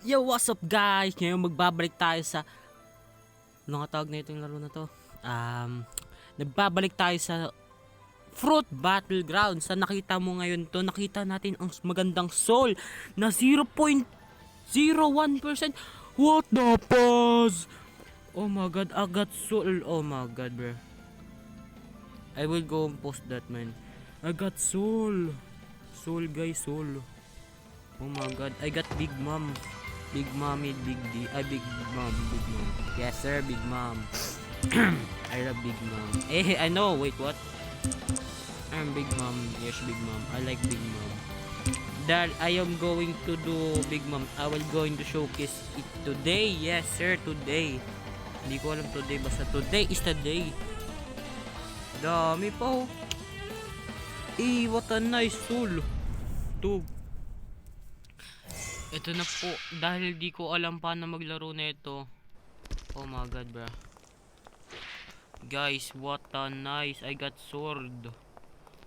Yo, what's up guys? Ngayon magbabalik tayo sa ano nga tawag na itong laro na to? Nagbabalik tayo sa Fruit Battleground. Sa nakita mo ngayon to, nakita natin ang magandang soul na 0.01%. What the pause? Oh my god, I got soul. Oh my god, bro. I will go and post that, man. I got soul. Soul guys, soul. Oh my god, I got Big Mom. Big Mommy, Big D, Big Mom, Big Mom. Yes sir, Big Mom. I love Big Mom. I know, wait, what? I'm Big Mom, yes Big Mom. I like Big Mom. That I am going to do Big Mom. I will going to showcase it today. Yes sir, today. Hindi ko alam today, basta today is the day. Dami pa oh. What a nice tool. Ito na po, dahil di ko alam paano maglaro na ito. Oh my god, bro. Guys, what a nice. I got sword.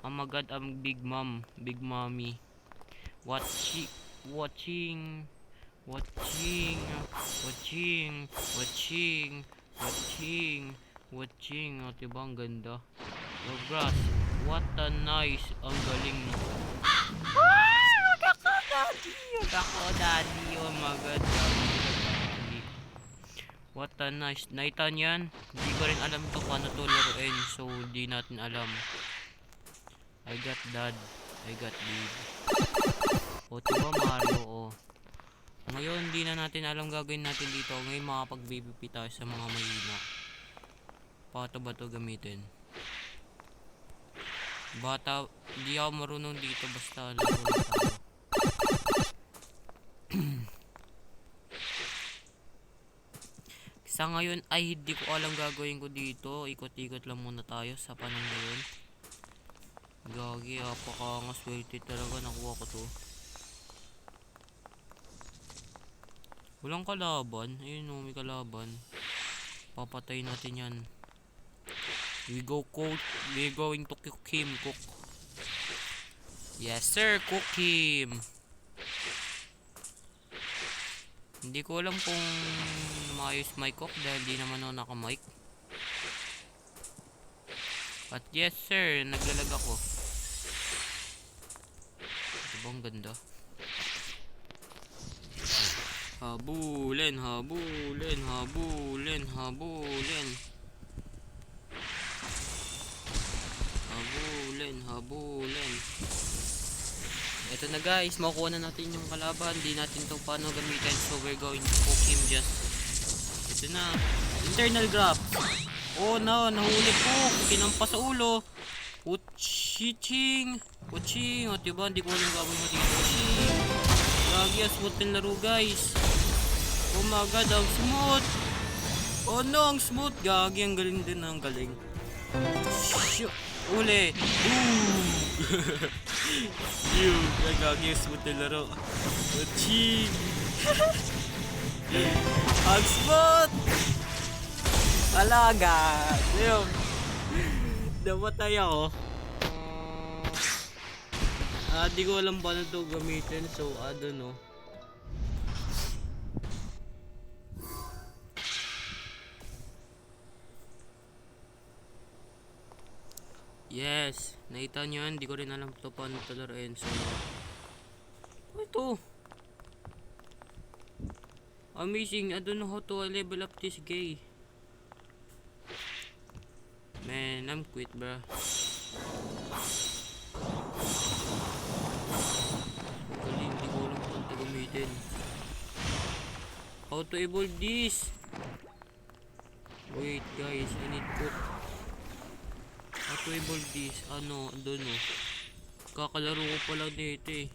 Oh my god, I'm Big Mom, Big Mommy. Watching. Oh, diba ang ganda? Oh, grass. What a nice. Ang galing, no? Daddy, oh my god, daddy. What a nice. Naitan yan. Hindi ko rin alam to paano to laruin, so di natin alam. I got dad. I got babe. O diba Mario, oh. Ngayon, di na natin alam gagawin natin dito. Ngayon makapag-BBP tayo sa mga mahina. Pato ba to gamitin? Bata, hindi ako marunong dito, basta laro na tayo. Sa ngayon ay hindi ko alam gagawin ko dito. Ikot-ikot lang muna tayo sa panang ngayon. Gagi, apaka-swerte talaga, nakuha ko to. Walang kalaban. Ayun o, may kalaban. Papatay natin yan. We going to cook him. Cook. Yes sir, cook him. Hindi ko alam kung maayos mic cook dahil di naman ako naka-mic. But yes sir, naglalag ako. Diba ang ganda? Habulin. Ito na guys, makuha na natin yung kalaban. Di natin to paano gamitin, so we're going to cook him just. Ito na, internal grab. Oh no, nahuli ko, kinampas sa ulo. Kuching. O diba, hindi ko alam gagawin mo dito. Gagi, smooth yung laro guys. Oh my god, ang smooth. Oh no, ang smooth. Gagi, ang galing din, ang galing. Uli. Yung gagi, smooth yung laro. Kuching. Ang smooth. Alaga. Yung namatay ako. Di ko alam paano to gamitin, so I don't know. Yes, nakita nyo yan. Di ko rin alam to paano to laruin, so ano ito? Amazing, I don't know how to level up this guy. Man, I'm quit, bro. Galing, di ko alam paano to gamitin. How to evolve this? Wait guys, I need cook. How to evolve this? Ano, doon oh. Kakalaro ko pa lang dito eh.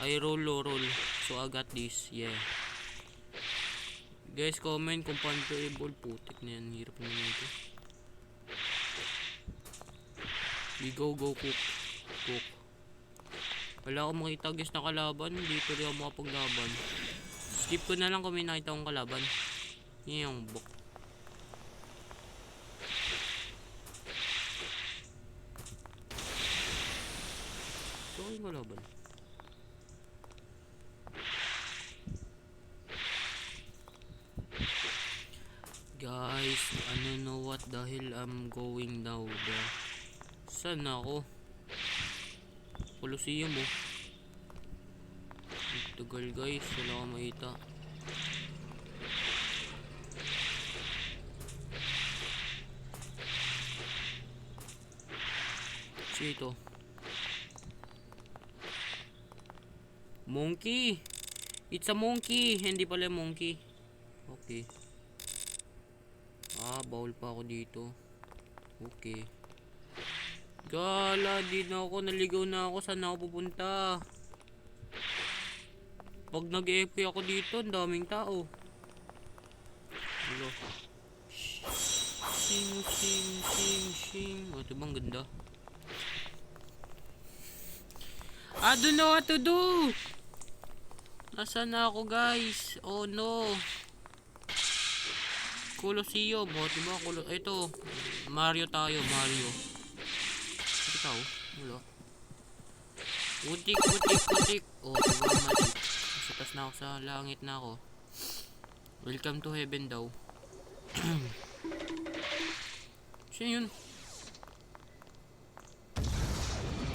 I roll. So I got this, yeah. Guys, comment kung paano to evolve. Putik na yan, hirap na nito. We go cook. Wala akong makita guys na kalaban. Dito rin ako makapaglaban. Skip ko na lang kung may nakita akong kalaban. Yan yung book. So yung kalaban. guys, I don't know what the hell I'm going now, bro. Saan ako? Colosseum mo. Tagal guys, wala akong makita. Ito. Monkey. It's a monkey. Hindi pala monkey. Okay. Bawal pa ako dito. Okay. Gala, di na ako. Naligaw na ako. Saan ako pupunta? Pag nag-FP ako dito, ang daming tao. Hello. Sing, sing, sing, sing. Ito bang ganda? I don't know what to do. Nasaan na ako guys? Oh no. Colosseum. Diba? Ito. Mario tayo. Mario. Ito tao. Wala. Utik, utik, utik. Oh, diba magic. Satas na ako sa langit na ako. Welcome to heaven daw. Sino yun?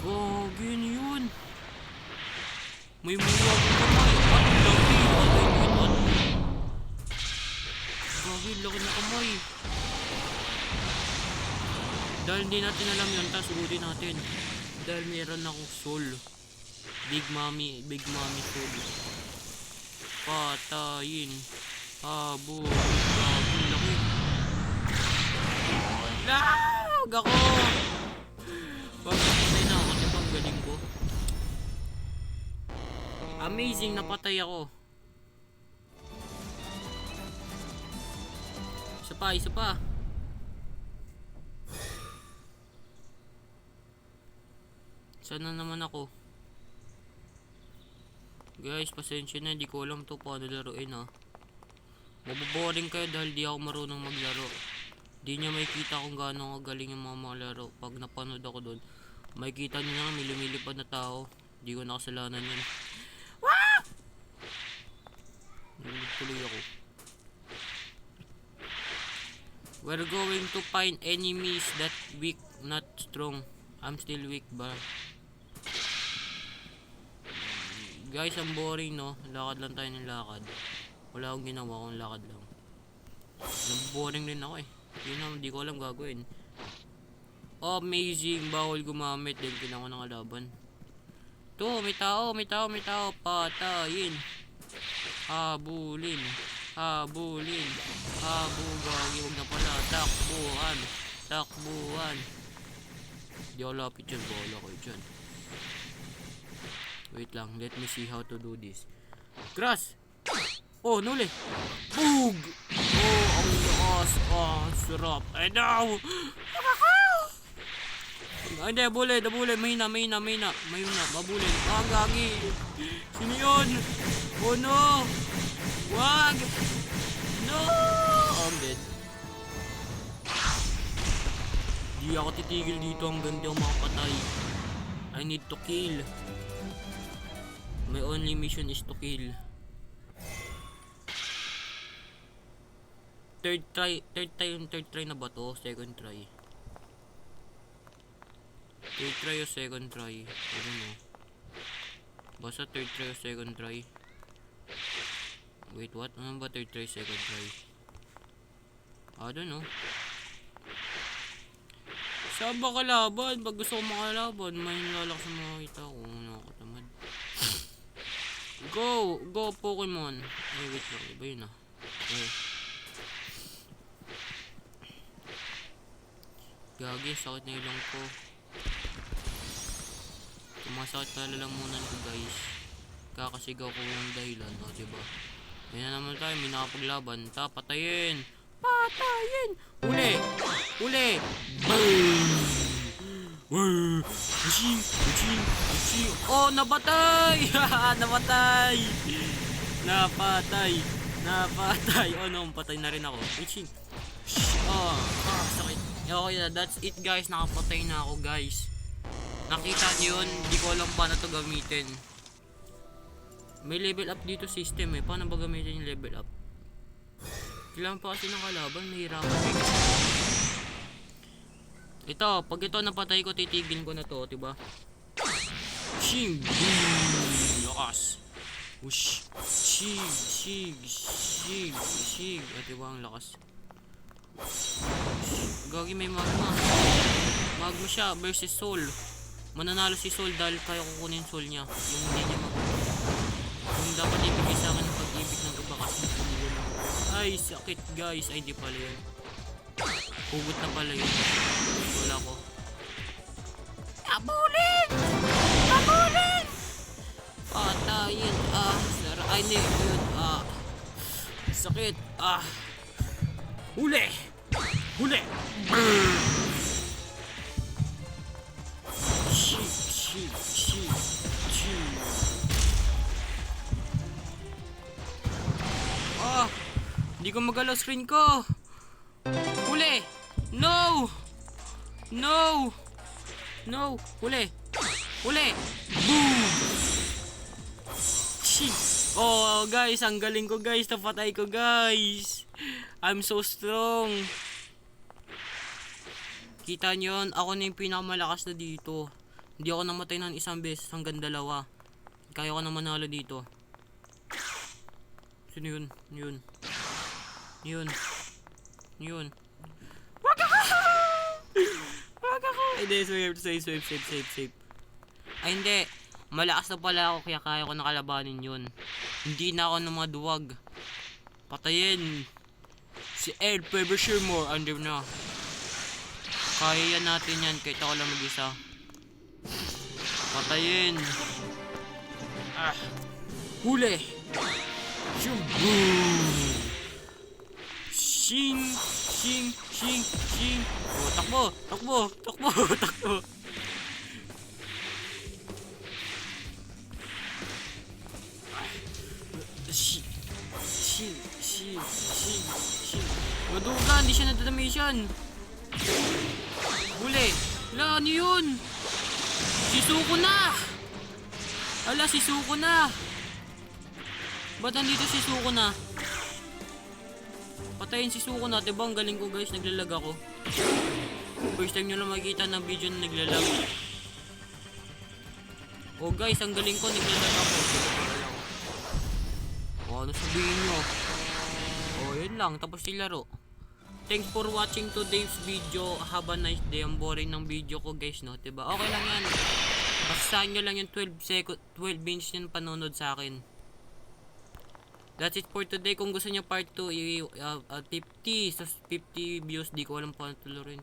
Gagin yun. May mga kamay. Gagin, laki na kamay. Dahil hindi natin alam yun, tas ulitin natin. Dahil meron akong soul. Big mommy soul. Patayin. Habo. Habo, laki. Lag ako. Pagpapatay na ako, diba ang galing ko? Amazing, napatay ako. Isa pa. Sana naman ako. Guys, pasensya na, di ko alam to paano laruin ha. Maboboring kayo dahil di ako marunong maglaro. Di niya makikita kung gaano kagaling yung mga laro. Pag napanood ako doon, makikita niyo na may lumilipad na tao. Di ko nakasalanan yan. Wah! Tuloy ako. We're going to find enemies that weak, not strong. I'm still weak ba? Guys, ang boring no. Lakad lang tayo ng lakad. Wala akong ginawa kung lakad lang. Boring din ako eh. Hindi ko alam gagawin. Amazing. Bawal gumamit dahil kailangan ko ng kalaban. To, may tao. Patayin. Habulin. Gagi, huwag na pala. Takbuhan. Di ako lapit dyan. Bawal ako dyan. Wait lang. Let me see how to do this. Crash! Oh, nuli. Boog! Oh, ang lakas. Sarap. Ay, daw! Hindi, nabuli. Mahina. Mabuli. Gagi. Sino yun? Oh, no! Wag! No! I'm dead. Di ako titigil dito hanggang di ako makapatay. I need to kill. My only mission is to kill. Third try na ba to? Second try. Third try o second try? I don't know. Basta third try o second try. Wait, what? Ano ba third try, second try? I don't know. Saan ba kalaban? Pag gusto ko makalaban, may nalalakas sa mga kita ko. Nakakatamad. Go Pokemon. Ay, wait lang. Iba yun ah. Okay. Gagi, sakit na ilong ko. Tumasakit na lalamunan ko guys. Kakasigaw ko ng dahilan, o diba? Ayun na naman tayo, may nakapaglaban. Patayin! Uli! Boom! Oh, napatay! Napatay! Oh no, patay na rin ako. Sakit. Okay, that's it guys. Nakapatay na ako guys. Nakita niyo yun? Hindi ko alam paano to gamitin. May level up dito system eh. Paano ba gamitin yung level up? Kailangan pa kasi ng kalaban, nahihirapan. Ito, pag ito napatay ko, titigin ko na to, diba? Shing! Boom! Lakas! Whoosh! Shig! Shig! Shig! Shig! At diba ang lakas? Gagi, may magma. Magma siya versus soul. Mananalo si soul dahil kaya kukunin soul niya. Yung hindi niya yung dapat ibigay sa akin ng pag-ibig ng iba kasi ay, sakit guys. Ay, di pala yun. Hugot na pala yun. Wala ko. Abulin! Abulin! Patayin. Ay, hindi. Yun. Sakit. Huli! Huli! Shig, shig, shig, shig. Hindi ko magalaw screen ko. Huli! No! No! No! Huli! Huli! Boom! Shit! Oh, guys, ang galing ko, guys. Napatay ko, guys. I'm so strong. Kita nyo yun? Ako na yung pinakamalakas na dito. Hindi ako namatay ng isang beses hanggang dalawa. Kaya ko na manalo dito. Sino yun? Yun. Yun. Yun. Wag ako! Wag ako! Hindi, save. Ay, hindi. Malakas na pala ako kaya kaya ko nakalabanin yun. Hindi na ako ng mga duwag. Patayin. Si Ed Fevershire under na. Kaya yan natin yan kahit ako lang mag-isa. Patayin. Huli. Shum. Boom. Shing. Shing. Shing. Shing. Oh, takbo. Takbo. Takbo. Takbo. Shing. Shing. Shing. Shing. Shing. Maduga. Hindi siya nadadamisyon. Huli. Wala, ano yun? Sisuko na. Ala, sisuko na. Ba't nandito sisuko na? Patayin sisuko na. Diba ang galing ko guys, naglalag ako. First time nyo lang makikita ng video na naglalag. Oh guys, ang galing ko, naglalag ako. Oh, ano sabihin nyo? Oh, yun lang, tapos nilaro. Thanks for watching today's video. Have a nice day. Ang boring ng video ko guys, no? Diba? Okay lang yan. Basahin nyo lang yung 12 minutes yung panonood sa akin. That's it for today. Kung gusto nyo part 2, 50. So 50 views. Di ko alam paano tulorin.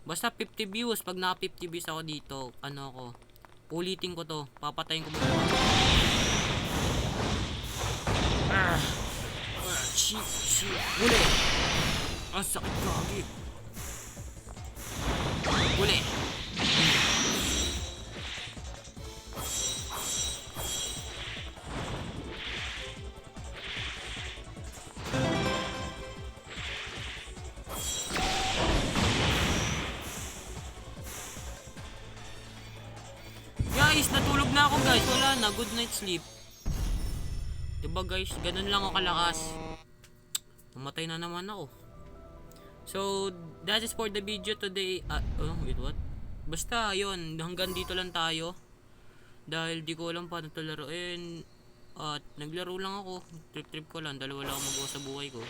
Basta 50 views. Pag naka 50 views ako dito, ano ako, ulitin ko to. Papatayin ko muna. Huli! Ang sakit kagi. Huli! Guys, natulog na ako guys. Wala na. Good night sleep. Diba guys, ganun lang ako kalakas. Namatay na naman ako. So, that is for the video today. Wait, what? Basta, yun. Hanggang dito lang tayo. Dahil di ko alam paano ito laruin. At naglaro lang ako. Trip ko lang. Dahil wala akong magawa sa buhay ko.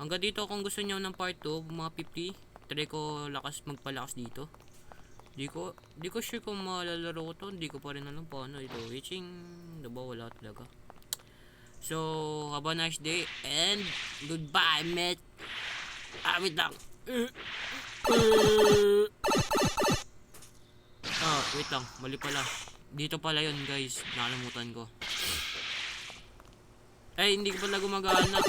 Hanggang dito, kung gusto nyo ng part 2, mga 50, try ko magpalakas dito. Di ko sure kung malalaro ko to. Hindi ko pa rin alam paano ito. Witching, diba wala talaga. So, have a nice day and goodbye, mate. Wait lang. Wait lang. Mali pala. Dito pala yun, guys. Nakalimutan ko. Ay, hindi ko pala gumagana.